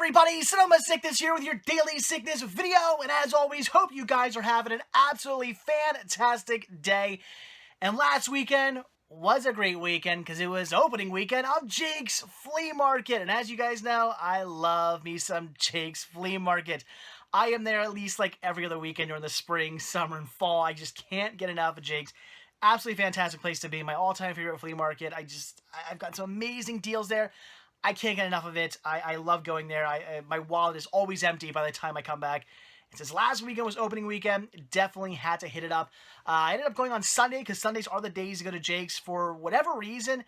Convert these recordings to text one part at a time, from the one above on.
everybody, Sonoma Sickness here with your daily sickness video, and as always, hope you guys are having an absolutely fantastic day. And last weekend was a great weekend because it was opening weekend of Jake's Flea Market, and as you guys know, I love me some Jake's Flea Market. I am there at least like every other weekend during the spring, summer, and fall. I just can't get enough of Jake's. Absolutely fantastic place to be. My all-time favorite flea market. I've got some amazing deals there. I can't get enough of it. I love going there. My wallet is always empty by the time I come back. And since last weekend was opening weekend, definitely had to hit it up. I ended up going on Sunday because Sundays are the days to go to Jake's. For whatever reason,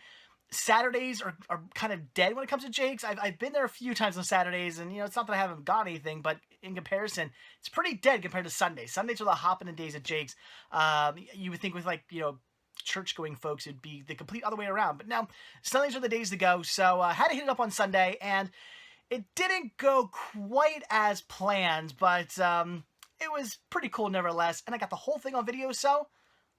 Saturdays are kind of dead when it comes to Jake's. I've been there a few times on Saturdays, and it's not that I haven't got anything, but in comparison, it's pretty dead compared to Sundays. Sundays are the hopping days at Jake's. You would think with church-going folks, it'd be the complete other way around. But now, Sundays are the days to go, so I had to hit it up on Sunday, and it didn't go quite as planned, but it was pretty cool nevertheless, and I got the whole thing on video, so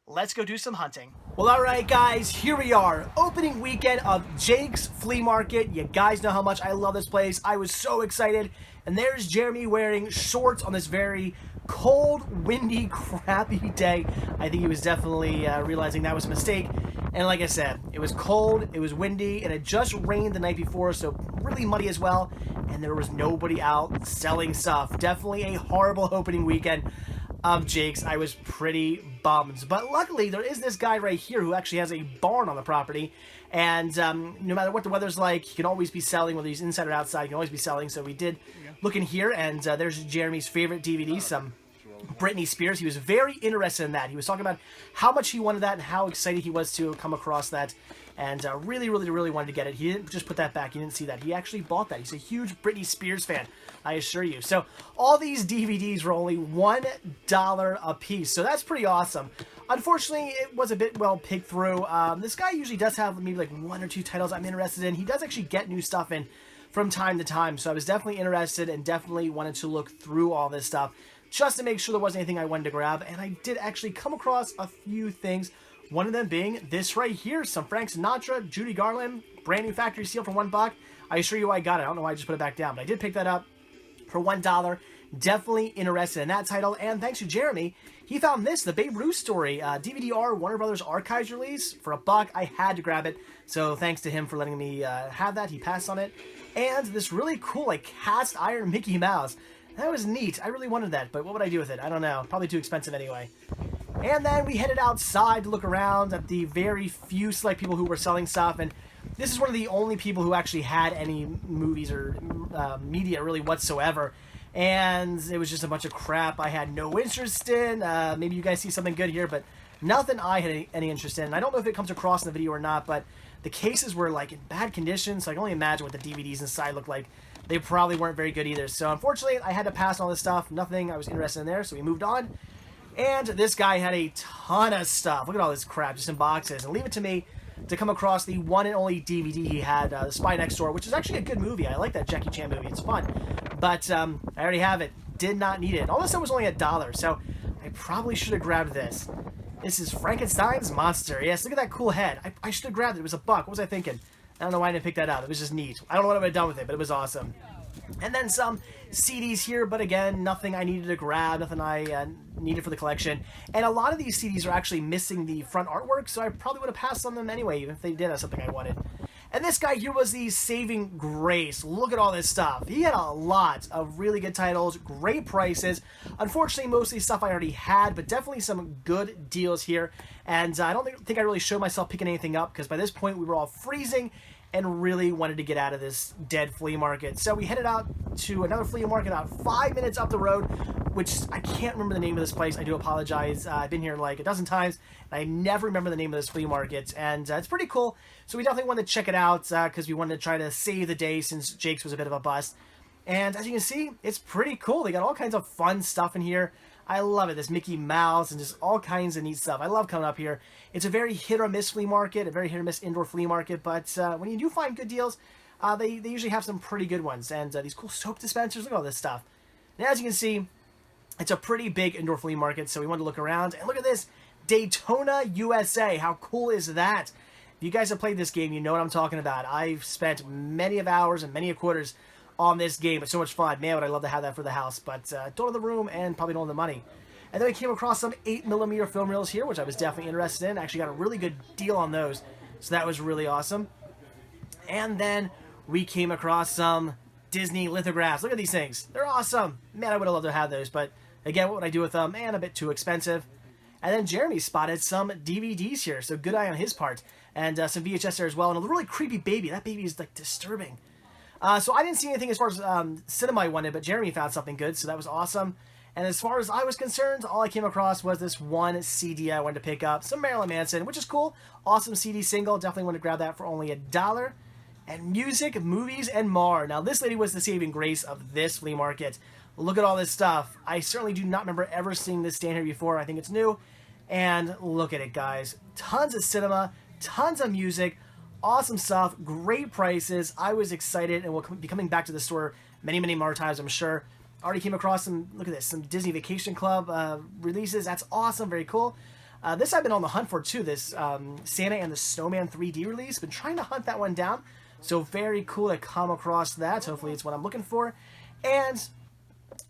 let's go do some hunting. Well, alright guys, here we are. Opening weekend of Jake's Flea Market. You guys know how much I love this place. I was so excited. And there's Jeremy wearing shorts on this very cold, windy, crappy day. I think he was definitely realizing that was a mistake. And like I said, it was cold, it was windy, and it just rained the night before, so really muddy as well. And there was nobody out selling stuff. Definitely a horrible opening weekend of Jake's. I was pretty bummed. But luckily, there is this guy right here who actually has a barn on the property. And no matter what the weather's like, he can always be selling, whether he's inside or outside, he can always be selling. So we did look in here, and there's Jeremy's favorite DVD, some Britney Spears. He was very interested in that. He was talking about how much he wanted that and how excited he was to come across that. And really wanted to get it. He didn't just put that back. You didn't see that. He actually bought that. He's a huge Britney Spears fan, I assure you. So all these DVDs were only $1 a piece. So that's pretty awesome. Unfortunately, it was a bit well picked through. This guy usually does have maybe like one or two titles I'm interested in. He does actually get new stuff in from time to time. So I was definitely interested and definitely wanted to look through all this stuff just to make sure there wasn't anything I wanted to grab. And I did actually come across a few things. One of them being this right here, some Frank Sinatra, Judy Garland, brand new factory seal for $1. I assure you I got it. I don't know why I just put it back down, but I did pick that up for $1. Definitely interested in that title. And thanks to Jeremy, he found this, the Babe Ruth story, DVD-R Warner Brothers Archives release for $1. I had to grab it, so thanks to him for letting me have that. He passed on it. And this really cool, cast iron Mickey Mouse. That was neat. I really wanted that, but what would I do with it? I don't know. Probably too expensive anyway. And then we headed outside to look around at the very few select people who were selling stuff, and this is one of the only people who actually had any movies or media really whatsoever, and it was just a bunch of crap I had no interest in. Maybe you guys see something good here, but nothing I had any interest in. And I don't know if it comes across in the video or not, but the cases were in bad condition, so I can only imagine what the DVDs inside looked like. They probably weren't very good either, so unfortunately I had to pass on all this stuff. Nothing I was interested in there, so we moved on. And this guy had a ton of stuff. Look at all this crap just in boxes. And leave it to me to come across the one and only DVD he had, The Spy Next Door, which is actually a good movie. I like that Jackie Chan movie. It's fun. But I already have it. Did not need it. All this stuff was only $1, so I probably should have grabbed this. This is Frankenstein's Monster. Yes, look at that cool head. I should have grabbed it. It was $1. What was I thinking? I don't know why I didn't pick that up. It was just neat. I don't know what I would have done with it, but it was awesome. And then some CDs here, but again, nothing I needed to grab, nothing I needed for the collection. And a lot of these CDs are actually missing the front artwork, so I probably would have passed on them anyway, even if they did have something I wanted. And this guy here was the saving grace. Look at all this stuff. He had a lot of really good titles, great prices. Unfortunately, mostly stuff I already had, but definitely some good deals here. And I don't think I really showed myself picking anything up, because by this point we were all freezing and really wanted to get out of this dead flea market. So we headed out to another flea market about 5 minutes up the road, which I can't remember the name of this place. I do apologize. I've been here like a dozen times, and I never remember the name of this flea market. And it's pretty cool. So we definitely wanted to check it out because we wanted to try to save the day since Jake's was a bit of a bust. And as you can see, it's pretty cool. They got all kinds of fun stuff in here. I love it. This Mickey Mouse and just all kinds of neat stuff. I love coming up here. It's a very hit or miss flea market, a very hit or miss indoor flea market, but when you do find good deals, they usually have some pretty good ones. And these cool soap dispensers, look at all this stuff. And as you can see, it's a pretty big indoor flea market, so we wanted to look around. And look at this, Daytona, USA. How cool is that? If you guys have played this game, you know what I'm talking about. I've spent many of hours and many of quarters on this game. It's so much fun. Man, would I love to have that for the house, but don't have the room and probably don't have the money. And then we came across some 8mm film reels here, which I was definitely interested in. Actually got a really good deal on those, so that was really awesome. And then we came across some Disney lithographs. Look at these things. They're awesome. Man, I would have loved to have those, but again, what would I do with them? Man, a bit too expensive. And then Jeremy spotted some DVDs here, so good eye on his part. And some VHS there as well, and a really creepy baby. That baby is, like, disturbing. So I didn't see anything as far as cinema I wanted, but Jeremy found something good, so that was awesome. And as far as I was concerned, all I came across was this one CD I wanted to pick up. Some Marilyn Manson, which is cool. Awesome CD single. Definitely want to grab that for only $1. And music, movies, and more. Now, this lady was the saving grace of this flea market. Look at all this stuff. I certainly do not remember ever seeing this stand here before. I think it's new. And look at it, guys. Tons of cinema, tons of music, awesome stuff, great prices. I was excited and will be coming back to the store many, many more times, I'm sure. Already came across some, look at this, some Disney Vacation Club releases. That's awesome, very cool. This I've been on the hunt for too, this Santa and the Snowman 3D release. Been trying to hunt that one down, so very cool to come across that. Hopefully it's what I'm looking for. And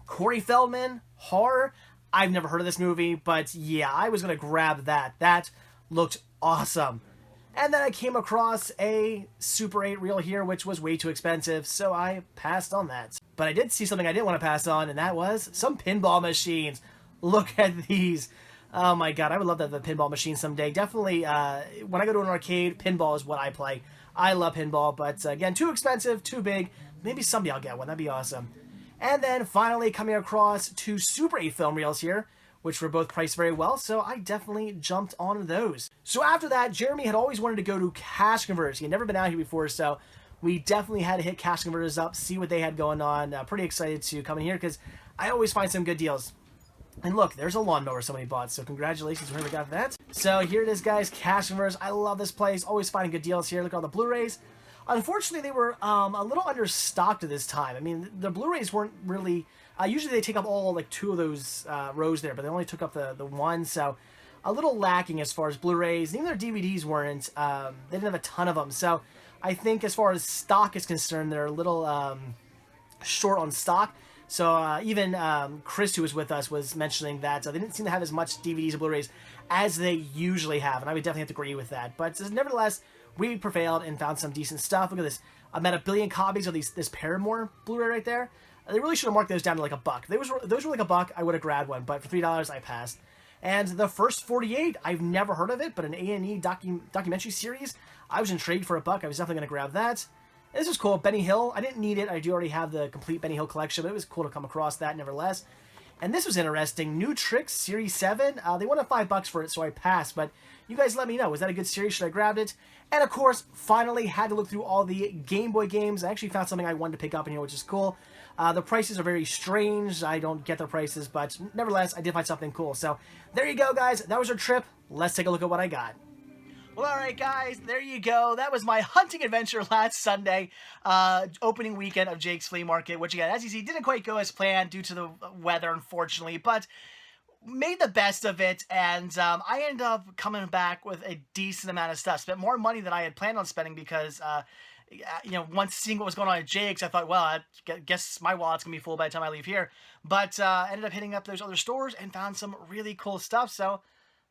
Corey Feldman, horror. I've never heard of this movie, but yeah, I was going to grab that. That looked awesome. And then I came across a Super 8 reel here, which was way too expensive, so I passed on that. But I did see something I didn't want to pass on, and that was some pinball machines. Look at these. Oh my god, I would love to have a pinball machine someday. Definitely, when I go to an arcade, pinball is what I play. I love pinball, but again, too expensive, too big. Maybe someday I'll get one. That'd be awesome. And then finally coming across 2 Super 8 film reels here, which were both priced very well, so I definitely jumped on those. So after that, Jeremy had always wanted to go to Cash Converters. He had never been out here before, so we definitely had to hit Cash Converters up, see what they had going on. Pretty excited to come in here because I always find some good deals. And look, there's a lawnmower somebody bought, so congratulations whoever got that. So here it is, guys, Cash Converters. I love this place, always finding good deals here. Look at all the Blu-rays. Unfortunately, they were a little understocked at this time. I mean, the Blu-rays weren't really... usually they take up all, like, 2 of those rows there, but they only took up the one, so a little lacking as far as Blu-rays. Even their DVDs weren't. They didn't have a ton of them, so I think as far as stock is concerned, they're a little short on stock. So even Chris, who was with us, was mentioning that they didn't seem to have as much DVDs and Blu-rays as they usually have, and I would definitely have to agree with that. But nevertheless, we prevailed and found some decent stuff. Look at this. I'm at 1 billion copies of this Paramore Blu-ray right there. They really should have marked those down to like $1. Those were like $1. I would have grabbed one, but for $3, I passed. And the first 48, I've never heard of it, but an A&E documentary series. I was intrigued for $1. I was definitely going to grab that. And this is cool. Benny Hill. I didn't need it. I do already have the complete Benny Hill collection, but it was cool to come across that nevertheless. And this was interesting. New Tricks Series 7. They wanted $5 for it, so I passed. But you guys let me know. Was that a good series? Should I grab it? And of course, finally had to look through all the Game Boy games. I actually found something I wanted to pick up in here, which is cool. The prices are very strange. I don't get the prices, but nevertheless, I did find something cool. So there you go, guys. That was our trip. Let's take a look at what I got. Well, alright guys, there you go. That was my hunting adventure last Sunday, opening weekend of Jake's Flea Market, which again, as you see, didn't quite go as planned due to the weather, unfortunately, but made the best of it, and I ended up coming back with a decent amount of stuff. Spent more money than I had planned on spending because, you know, once seeing what was going on at Jake's, I thought, well, I guess my wallet's going to be full by the time I leave here. But ended up hitting up those other stores and found some really cool stuff, so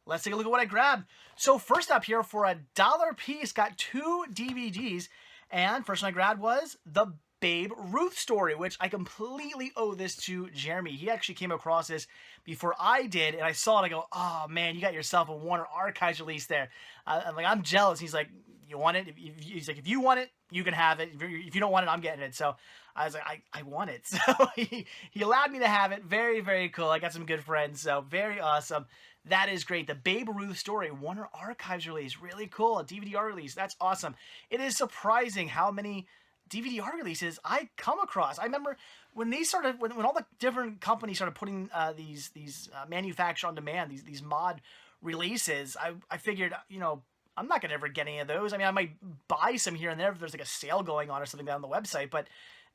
let's take a look at what I grabbed. So first up here, for $1 a piece, got 2 DVDs, and first one I grabbed was the Babe Ruth story, which I completely owe this to Jeremy. He actually came across this before I did, and I saw it, I go, oh man, you got yourself a Warner Archives release there. I'm like, I'm jealous. He's like, you want it? He's like, if you want it, you can have it. If you don't want it, I'm getting it. So I was like, I want it. So he allowed me to have it. Very, very cool. I got some good friends, so very awesome. That is great. The Babe Ruth story, Warner Archives release. Really cool. A DVD-R release. That's awesome. It is surprising how many DVD-R releases I come across. I remember when they started, when all the different companies started putting these manufacture on demand, these mod releases, I figured, you know, I'm not going to ever get any of those. I mean, I might buy some here and there if there's like a sale going on or something down on the website, but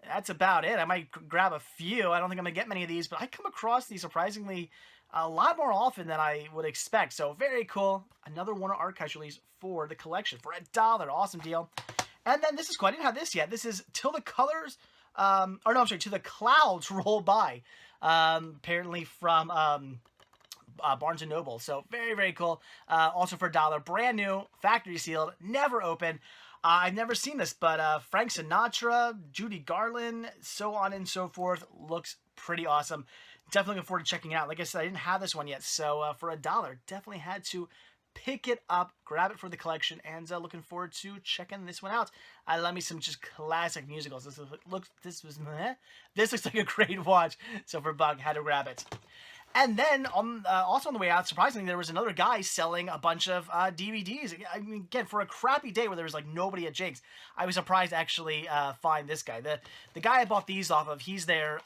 that's about it. I might grab a few. I don't think I'm going to get many of these, but I come across these surprisingly a lot more often than I would expect. So very cool. Another Warner Archives release for the collection for $1. Awesome deal. And then this is cool. I didn't have this yet. This is Till the Colors or no, I'm sorry, to the clouds roll by. Apparently from Barnes and Noble. So very, very cool. Also for $1, brand new, factory sealed, never opened. I've never seen this, but Frank Sinatra, Judy Garland, so on and so forth. Looks pretty awesome. Definitely looking forward to checking it out. Like I said, I didn't have this one yet, so for $1, definitely had to pick it up, grab it for the collection, and looking forward to checking this one out. I love me some just classic musicals. This looks like a great watch. So for $1, had to grab it. And then, also on the way out, surprisingly, there was another guy selling a bunch of DVDs. I mean, again, for a crappy day where there was like nobody at Jake's, I was surprised to actually find this guy. The guy I bought these off of, he's there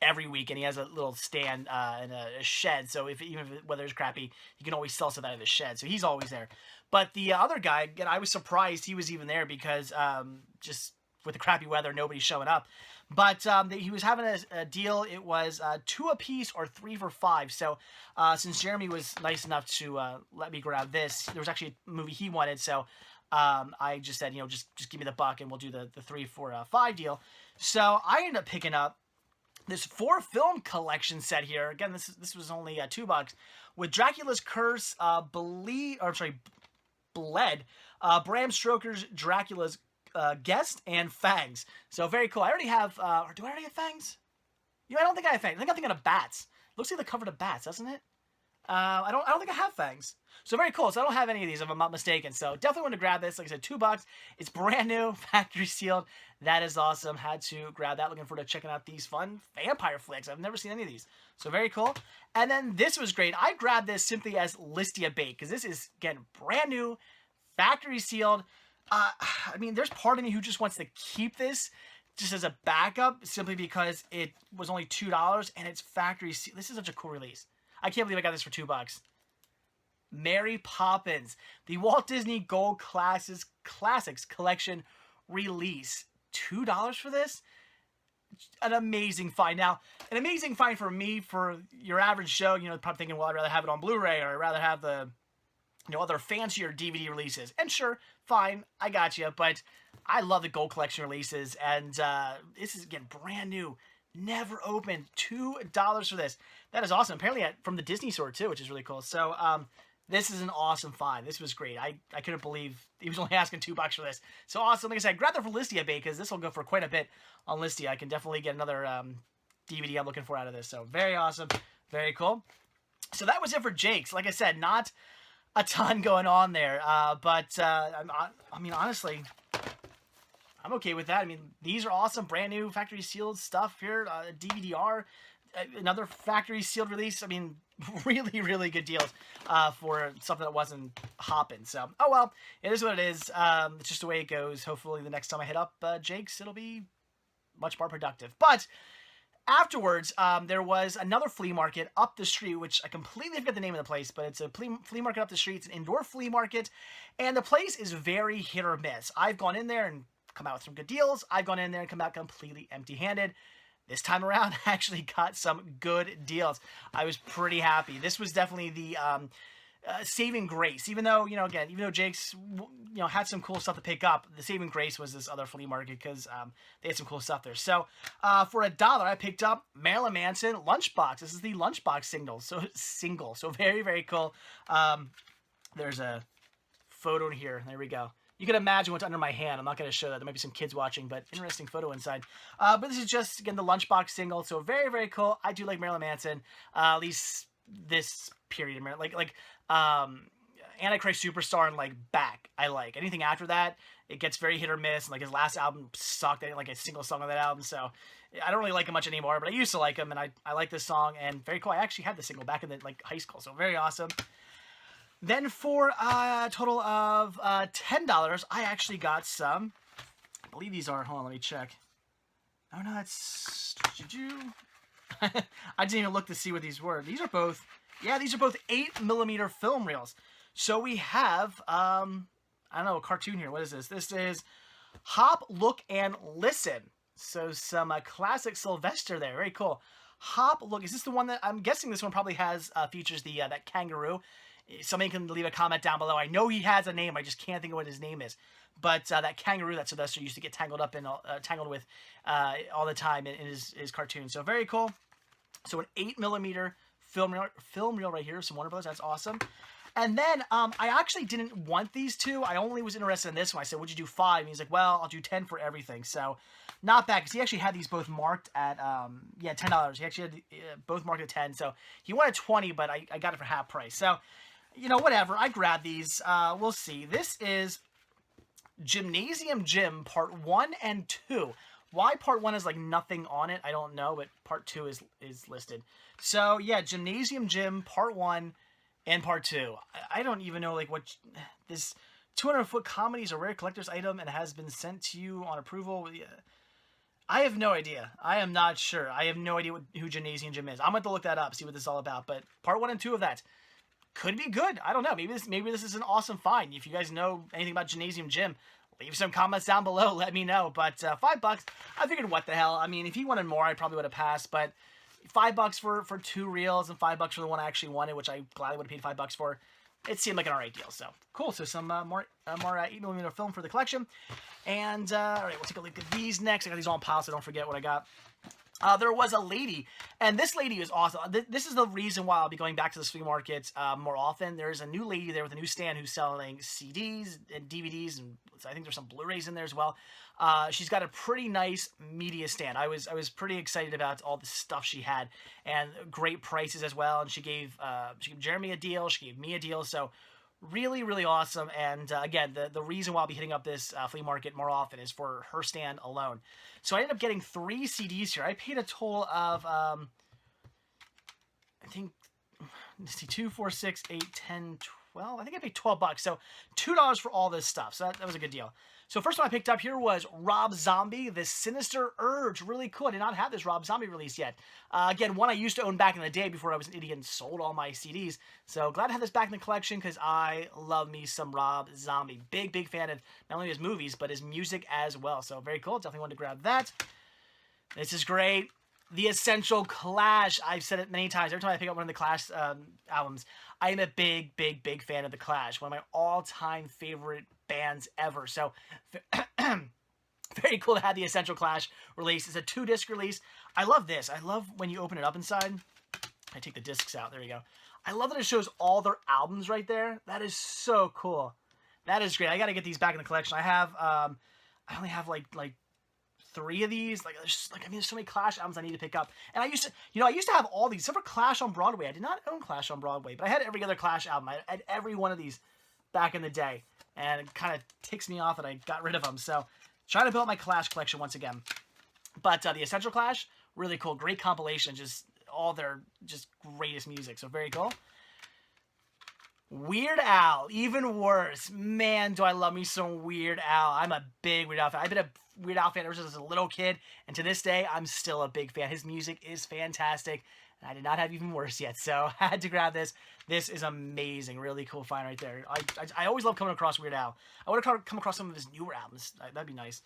every week, and he has a little stand in a shed. So even if the weather's crappy, you can always sell stuff out of the shed. So he's always there. But the other guy, again, I was surprised he was even there because just with the crappy weather, nobody's showing up. But he was having a deal. It was 2 a piece or 3 for $5. So since Jeremy was nice enough to let me grab this, there was actually a movie he wanted. So I just said, just give me the $1 and we'll do the 3 for $5 deal. So I ended up picking up this 4-film collection set here. Again, this was only $2 with Dracula's Curse, Bled, Bram Stoker's Dracula's Guest, and Fangs. So very cool. I already have, or do I already have Fangs? I don't think I have Fangs. I think I'm thinking of Bats. Looks like the cover to Bats, doesn't it? I don't think I have Fangs. So very cool. So I don't have any of these if I'm not mistaken. So definitely want to grab this. Like I said, $2. It's brand new, factory sealed. That is awesome. Had to grab that. Looking forward to checking out these fun vampire flicks. I've never seen any of these. So very cool. And then this was great. I grabbed this simply as Listia bait because this is, again, brand new, factory sealed. I mean, there's part of me who just wants to keep this just as a backup simply because it was only $2 and it's factory sealed. This is such a cool release. I can't believe I got this for $2. Mary Poppins, the Walt Disney Gold Classics Collection release. $2 for this? An amazing find. Now, an amazing find for me, for your average Joe, probably thinking, well, I'd rather have it on Blu-ray or I'd rather have the other fancier DVD releases. And sure, fine, I got you. But I love the Gold Collection releases. And this is, again, brand new. Never opened. $2 for this. That is awesome. Apparently from the Disney store, too, which is really cool. So, this is an awesome find. This was great. I couldn't believe he was only asking $2 for this. So awesome. Like I said, grab that for Listia bait because this will go for quite a bit on Listia. I can definitely get another DVD I'm looking for out of this. So very awesome. Very cool. So that was it for Jake's. Like I said, not a ton going on there. But I mean, honestly, I'm okay with that. I mean, these are awesome. Brand new factory sealed stuff here. DVD-R. Another factory sealed release. I mean, really, really good deals for something that wasn't hopping. So, oh well, it is what it is. It's just the way it goes. Hopefully the next time I hit up Jake's, it'll be much more productive. But afterwards, there was another flea market up the street, which I completely forget the name of the place, but it's a flea market up the street. It's an indoor flea market, and the place is very hit or miss. I've gone in there and come out with some good deals. I've gone in there and come out completely empty-handed. This time around, I actually got some good deals. I was pretty happy. This was definitely the saving grace. Even though, even though Jake's, had some cool stuff to pick up, the saving grace was this other flea market because they had some cool stuff there. So, for $1, I picked up Marilyn Manson Lunchbox. This is the Lunchbox single. So very, very cool. There's a photo in here. There we go. You can imagine what's under my hand. I'm not going to show that. There might be some kids watching, but interesting photo inside. But this is just, again, the Lunchbox single. So very, very cool. I do like Marilyn Manson. At least this period. Like Antichrist Superstar and, Back. I like. Anything after that, it gets very hit or miss. And, his last album sucked. I didn't like a single song on that album. So I don't really like him much anymore. But I used to like him, and I like this song. And very cool. I actually had the single back in, high school. So very awesome. Then for a total of $10, I actually got some. I believe these are. Hold on, let me check. Oh no, that's. I didn't even look to see what these were. These are both. Yeah, these are both 8mm film reels. So we have. I don't know, a cartoon here. What is this? This is Hop, Look, and Listen. So some classic Sylvester there. Very cool. Hop, Look. Is this the one that I'm guessing? This one probably has features the that kangaroo. Somebody can leave a comment down below. I know he has a name. I just can't think of what his name is. But that kangaroo that Sylvester used to get tangled with all the time in his cartoons. So very cool. So an 8mm film reel right here. Some Warner Bros. That's awesome. And then I actually didn't want these two. I only was interested in this one. I said, would you do 5? And he's like, well, I'll do 10 for everything. So not bad, because he actually had these both marked at, $10. He actually had both marked at 10. So he wanted 20, but I got it for half price. So, whatever. I grabbed these. We'll see. This is Gymnasium Gym Part 1 and 2. Why Part 1 is like nothing on it, I don't know, but Part 2 is listed. So, yeah, Gymnasium Gym Part 1 and Part 2. I don't even know, like, what... This 200-foot comedy is a rare collector's item and has been sent to you on approval. I have no idea. I am not sure. I have no idea who Gymnasium Gym is. I'm going to look that up, see what this is all about. But Part 1 and 2 of that could be good. I don't know. Maybe this is an awesome find. If you guys know anything about Gymnasium Gym, leave some comments down below. Let me know. But $5, I figured, what the hell? I mean, if he wanted more, I probably would have passed. But $5 for 2 reels and $5 for the one I actually wanted, which I gladly would have paid $5 for. It seemed like an alright deal. So cool. So some more 8mm film for the collection. And all right, we'll take a look at these next. I got these all in piles, so don't forget what I got. There was a lady, and this lady is awesome. This is the reason why I'll be going back to the flea market more often. There's a new lady there with a new stand who's selling CDs and DVDs, and I think there's some Blu-rays in there as well. She's got a pretty nice media stand. I was pretty excited about all the stuff she had, and great prices as well. And she gave Jeremy a deal. She gave me a deal. So really, really awesome. And again, the reason why I'll be hitting up this flea market more often is for her stand alone. So I ended up getting 3 CDs here. I paid a total of, I think, let's see, 2, 4, 6, 8, 10, 12. I think I paid $12. So $2 for all this stuff. So that was a good deal. So first one I picked up here was Rob Zombie, The Sinister Urge. Really cool. I did not have this Rob Zombie release yet. Again, one I used to own back in the day before I was an idiot and sold all my CDs. So glad to have this back in the collection because I love me some Rob Zombie. Big, big fan of not only his movies, but his music as well. So very cool. Definitely wanted to grab that. This is great. The Essential Clash. I've said it many times. Every time I pick up one of the Clash albums, I am a big, big, big fan of the Clash. One of my all-time favorite bands ever. So very cool to have the Essential Clash release. It's a 2-disc release. I love this. I love when you open it up inside. I take the discs out. There you go. I love that it shows all their albums right there. That is so cool. That is great. I got to get these back in the collection. I have, I only have like 3 of these. There's so many Clash albums I need to pick up. And I used to have all these, except for Clash on Broadway. I did not own Clash on Broadway, but I had every other Clash album. I had every one of these back in the day. And it kind of ticks me off that I got rid of them. So, trying to build my Clash collection once again. But the Essential Clash, really cool. Great compilation. Just all their just greatest music. So, very cool. Weird Al, even worse. Man, do I love me some Weird Al. I'm a big Weird Al fan. I've been a Weird Al fan ever since I was a little kid. And to this day, I'm still a big fan. His music is fantastic. And I did not have even worse yet. So, I had to grab this. This is amazing. Really cool find right there. I always love coming across Weird Al. I want to come across some of his newer albums. That'd be nice.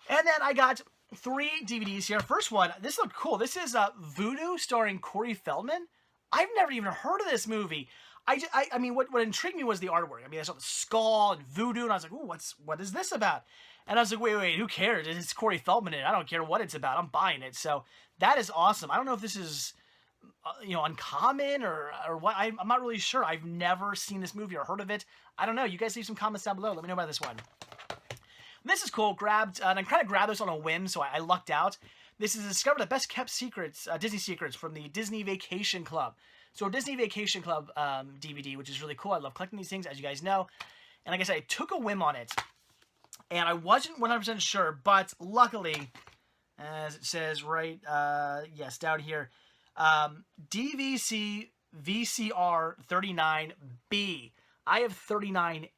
And then I got 3 DVDs here. First one, this looked cool. This is Voodoo starring Corey Feldman. I've never even heard of this movie. I mean, what intrigued me was the artwork. I mean, I saw the skull and voodoo, and I was like, ooh, what is this about? And I was like, wait, who cares? It's Corey Feldman in it. I don't care what it's about. I'm buying it. So that is awesome. I don't know if this is uncommon or what. I'm not really sure. I've never seen this movie or heard of it. I don't know. You guys leave some comments down below. Let me know about this one. This is cool. And I kind of grabbed this on a whim, so I lucked out. This is Discover the Best Kept Secrets, Disney Secrets from the Disney Vacation Club. So Disney Vacation Club DVD, which is really cool. I love collecting these things, as you guys know. And like I said, I took a whim on it. And I wasn't 100% sure, but luckily, as it says right, yes, down here, DVC VCR 39B. I have 39A,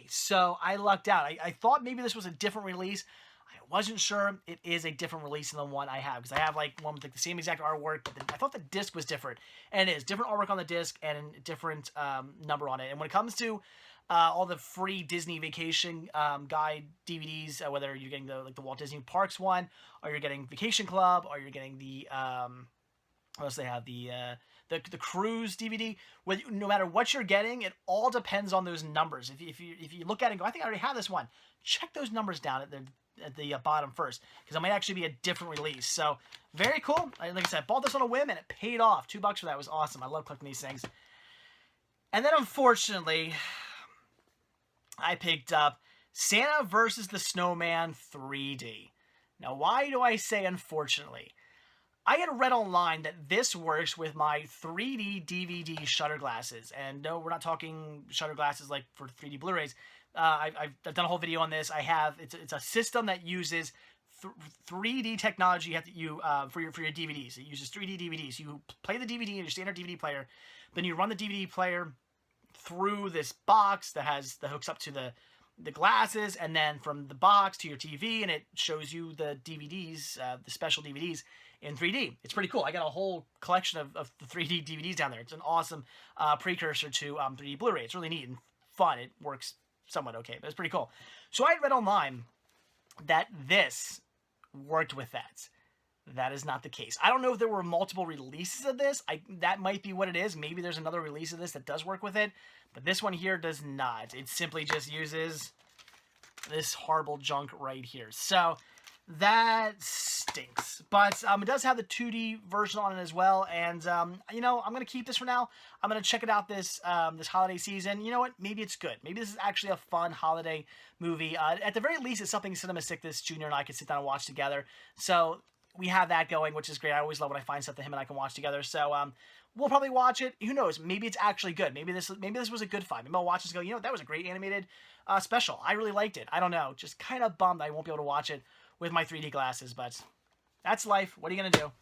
so I lucked out. I thought maybe this was a different release. I wasn't sure. It is a different release than the one I have, because I have like one with like the same exact artwork, but I thought the disc was different, and it is different artwork on the disc and a different number on it. And when it comes to all the free Disney Vacation Guide DVDs, whether you're getting the Walt Disney Parks one, or you're getting Vacation Club, or you're getting the what else they have, the the Cruise DVD, no matter what you're getting, it all depends on those numbers. If you look at it and go, I think I already have this one, check those numbers down at the bottom first, because it might actually be a different release. So very cool. Like I said, I bought this on a whim and it paid off. $2 for that was awesome. I love collecting these things. And then unfortunately, I picked up Santa vs. the Snowman 3D. Now, why do I say unfortunately? I had read online that this works with my 3D DVD shutter glasses. And no, we're not talking shutter glasses like for 3D Blu-rays. I've done a whole video on this. It's a system that uses 3D technology for your DVDs. It uses 3D DVDs. You play the DVD in your standard DVD player, then you run the DVD player through this box that hooks up to the glasses, and then from the box to your TV, and it shows you the DVDs, the special DVDs in 3D. It's pretty cool. I got a whole collection of the 3D DVDs down there. It's an awesome precursor to 3D Blu-ray. It's really neat and fun. It works somewhat okay, but it's pretty cool. So I had read online that this worked with that. That is not the case. I don't know if there were multiple releases of this. That might be what it is. Maybe there's another release of this that does work with it, but this one here does not. It simply just uses this horrible junk right here. So that stinks. But it does have the 2D version on it as well, and you know, I'm gonna keep this for now. I'm gonna check it out this holiday season. You know what? Maybe it's good. Maybe this is actually a fun holiday movie. At the very least, it's something Cinema Sickness Jr. and I could sit down and watch together. So we have that going, which is great. I always love when I find stuff that him and I can watch together. So we'll probably watch it. Who knows? Maybe it's actually good. Maybe this was a good find. Maybe I'll watch this and go, you know, that was a great animated special. I really liked it. I don't know. Just kind of bummed I won't be able to watch it with my 3D glasses, but that's life. What are you going to do?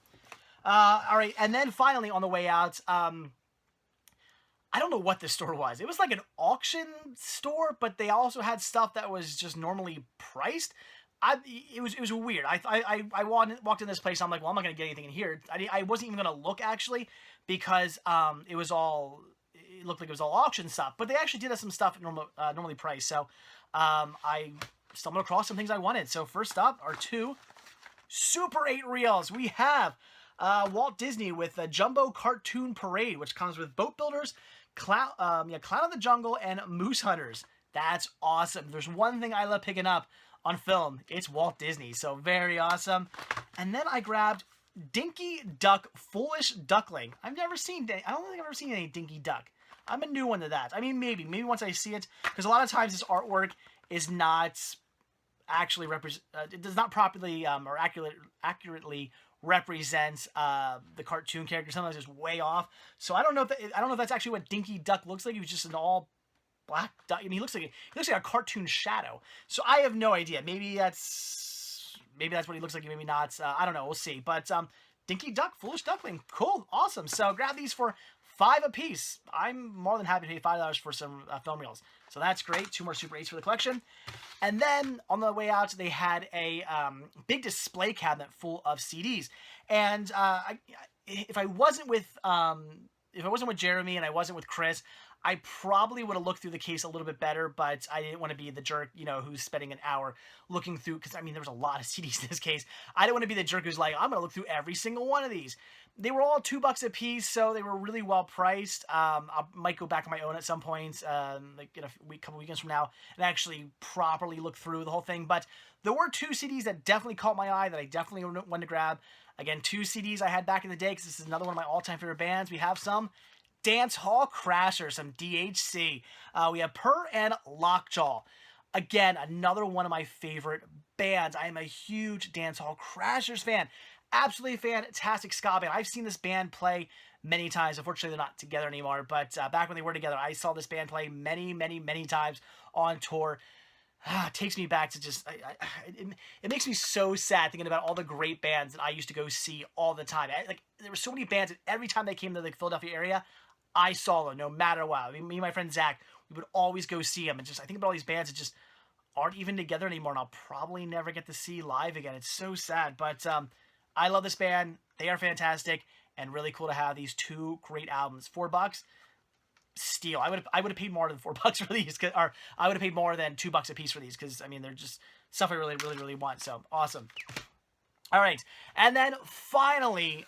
All right, and then finally on the way out, I don't know what this store was. It was like an auction store, but they also had stuff that was just normally priced. It was weird. I walked in this place. I'm like, well, I'm not gonna get anything in here. I wasn't even gonna look actually, because it looked like it was all auction stuff. But they actually did have some stuff normally priced. So I stumbled across some things I wanted. So first up are two Super 8 reels. We have Walt Disney with a Jumbo Cartoon Parade, which comes with Boat Builders, Clown of the Jungle, and Moose Hunters. That's awesome. There's one thing I love picking up on film. It's Walt Disney. So very awesome. And then I grabbed Dinky Duck Foolish Duckling. I don't think I've ever seen any Dinky Duck. I'm a new one to that. I mean, maybe once I see it, because a lot of times this artwork is not actually it does not properly or accurately represent the cartoon character. Sometimes it's way off. So I don't know if that's actually what Dinky Duck looks like. He was just an all black duck. I mean, he looks like a cartoon shadow. So I have no idea. Maybe that's what he looks like. Maybe not. I don't know. We'll see. But Dinky Duck, Foolish Duckling, cool, awesome. So grab these for $5 a piece. I'm more than happy to pay $5 for some film reels. So that's great. 2 more Super 8s for the collection. And then on the way out, they had a big display cabinet full of CDs. And if I wasn't with Jeremy and I wasn't with Chris, I probably would have looked through the case a little bit better, but I didn't want to be the jerk, you know, who's spending an hour looking through, because, I mean, there was a lot of CDs in this case. I didn't want to be the jerk who's like, I'm going to look through every single one of these. They were all $2 a piece, so they were really well priced. I might go back on my own at some point, like in a couple weekends from now, and actually properly look through the whole thing. But there were 2 CDs that definitely caught my eye that I definitely wanted to grab. Again, 2 CDs I had back in the day, because this is another one of my all-time favorite bands. We have some Dance Hall Crashers, some DHC. We have Purr and Lockjaw. Again, another one of my favorite bands. I am a huge Dance Hall Crashers fan. Absolutely fantastic ska band. I've seen this band play many times. Unfortunately, they're not together anymore. But back when they were together, I saw this band play many, many, many times on tour. It takes me back to just... it makes me so sad thinking about all the great bands that I used to go see all the time. There were so many bands that every time they came to the Philadelphia area, I saw them, no matter what. I mean, me and my friend Zach, we would always go see them. And I think about all these bands that just aren't even together anymore, and I'll probably never get to see live again. It's so sad. But I love this band. They are fantastic, and really cool to have these 2 great albums. $4, steal. I would have paid more than $4 for these, or I would have paid more than $2 a piece for these, because I mean, they're just stuff I really, really, really want. So awesome. All right, and then finally,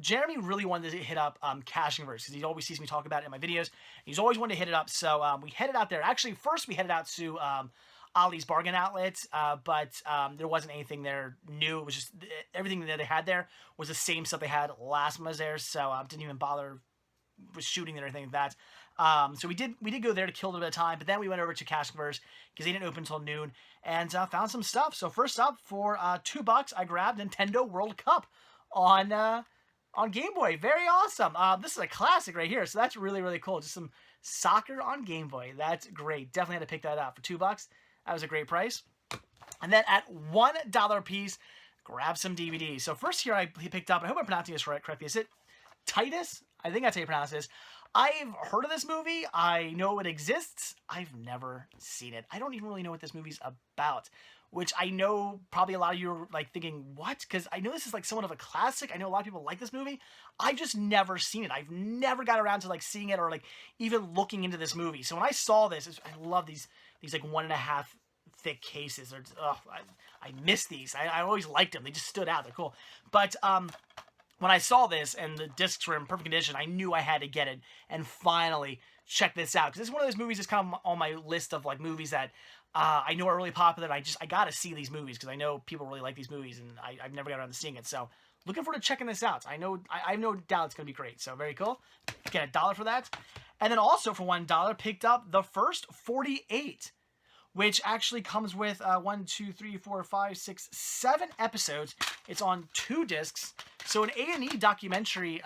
Jeremy really wanted to hit up Cash Converse because he always sees me talk about it in my videos. He's always wanted to hit it up, so we headed out there. Actually, first we headed out to Ollie's Bargain Outlet, but there wasn't anything there new. It was just everything that they had there was the same stuff they had last time I was there, so didn't even bother with shooting it or anything like that. So we did go there to kill a little bit of time, but then we went over to Cash Converse because they didn't open until noon and found some stuff. So first up, for $2, I grabbed Nintendo World Cup on Game Boy. Very awesome. This is a classic right here, so that's really, really cool. Just some soccer on Game Boy. That's great. Definitely had to pick that up for $2. That was a great price. And then at $1 a piece, grab some DVDs. So first here I picked up, I hope I'm pronouncing this correctly. Is it Titus? I think that's how you pronounce this. I've heard of this movie. I know it exists. I've never seen it. I don't even really know what this movie's about, which I know probably a lot of you are like thinking, what? Because I know this is like somewhat of a classic. I know a lot of people like this movie. I've just never seen it. I've never got around to like seeing it or like even looking into this movie. So when I saw this, I love these like 1.5 thick cases. I miss these. I always liked them. They just stood out. They're cool. But when I saw this and the discs were in perfect condition, I knew I had to get it and finally check this out. Because this is one of those movies that's kind of on my list of like movies that I know are really popular. I got to see these movies because I know people really like these movies and I've never got around to seeing it. So looking forward to checking this out. I have no doubt it's going to be great. So very cool. Get $1 for that. And then also for $1, picked up The First 48. Which actually comes with 1, 2, 3, 4, 5, 6, 7 episodes. It's on 2 discs. So an A&E documentary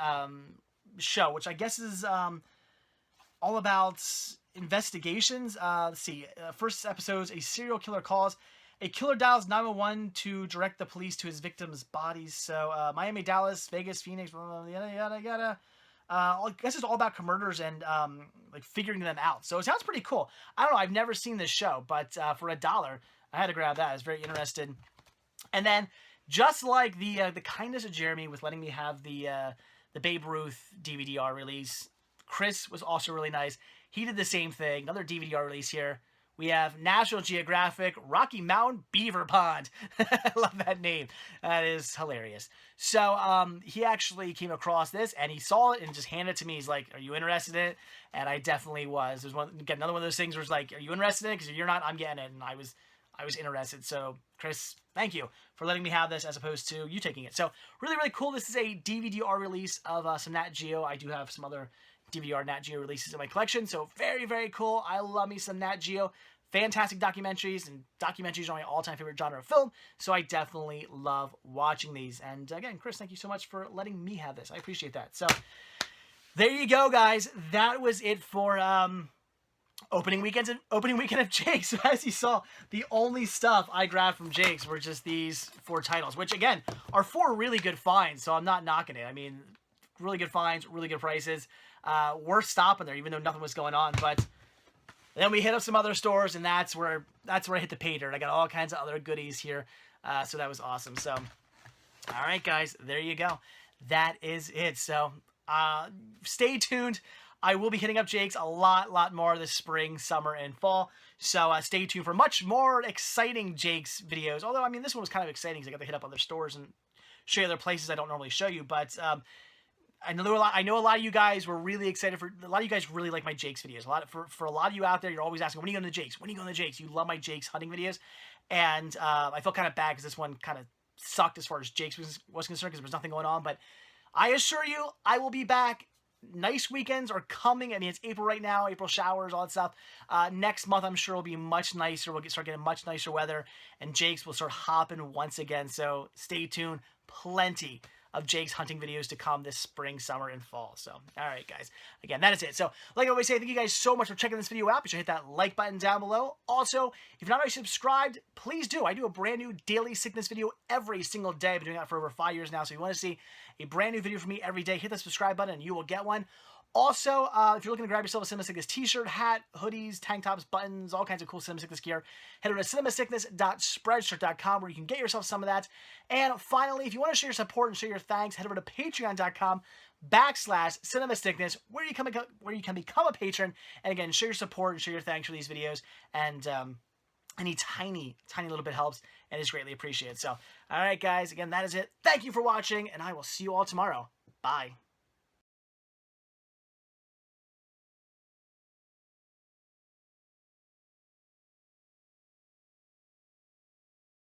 show, which I guess is all about investigations. Let's see. First episode, a serial killer calls. A killer dials 911 to direct the police to his victims' bodies. So Miami, Dallas, Vegas, Phoenix, yada, yada, yada. I guess it's all about murders and like figuring them out. So it sounds pretty cool. I don't know. I've never seen this show, but for $1, I had to grab that. I was very interested. And then, just like the kindness of Jeremy with letting me have the Babe Ruth DVD-R release, Chris was also really nice. He did the same thing. Another DVD-R release here. We have National Geographic Rocky Mountain Beaver Pond. I love that name. That is hilarious. So he actually came across this and he saw it and just handed it to me. He's like, "Are you interested in it?" And I definitely was. There's another one of those things where it's like, "Are you interested in it?" Because if you're not, I'm getting it. And I was interested. So Chris, thank you for letting me have this as opposed to you taking it. So really, really cool. This is a DVD-R release of some Nat Geo. I do have some other DVD-R Nat Geo releases in my collection, so very, very cool. I love me some Nat Geo. Fantastic documentaries, and documentaries are my all-time favorite genre of film, so I definitely love watching these. And again, Chris, thank you so much for letting me have this. I appreciate that. So there you go, guys. That was it for opening weekend of Jake's. So as you saw, the only stuff I grabbed from Jake's were just these 4 titles, which again are 4 really good finds, so I'm not knocking it. I mean, really good finds, really good prices. Worth stopping there, even though nothing was going on. But then we hit up some other stores, and that's where I hit the pay dirt. I got all kinds of other goodies here, so that was awesome. So, all right, guys, there you go. That is it. So, stay tuned. I will be hitting up Jake's a lot more this spring, summer, and fall. So stay tuned for much more exciting Jake's videos. Although, I mean, this one was kind of exciting because I got to hit up other stores and show you other places I don't normally show you. But I know a lot of you guys were really excited for. A lot of you guys really like my Jake's videos. For a lot of you out there, you're always asking, when are you going to Jake's? When are you going to Jake's? You love my Jake's hunting videos, and I felt kind of bad because this one kind of sucked as far as Jake's was concerned because there was nothing going on. But I assure you, I will be back. Nice weekends are coming. I mean, it's April right now. April showers, all that stuff. Next month, I'm sure will be much nicer. We'll start getting much nicer weather, and Jake's will start hopping once again. So stay tuned. Plenty of Jake's hunting videos to come this spring, summer, and fall. So, all right, guys. Again, that is it. So, like I always say, thank you guys so much for checking this video out. Be sure to hit that like button down below. Also, if you're not already subscribed, please do. I do a brand new daily sickness video every single day. I've been doing that for over 5 years now. So, if you want to see a brand new video from me every day, hit the subscribe button and you will get one. Also, if you're looking to grab yourself a Cinema Sickness t-shirt, hat, hoodies, tank tops, buttons, all kinds of cool Cinema Sickness gear, head over to cinemasickness.spreadshirt.com where you can get yourself some of that. And finally, if you want to show your support and show your thanks, head over to patreon.com/cinemasickness where you can become a patron. And again, show your support and show your thanks for these videos. And Any tiny little bit helps and is greatly appreciated. So, all right, guys, again, that is it. Thank you for watching, and I will see you all tomorrow. Bye.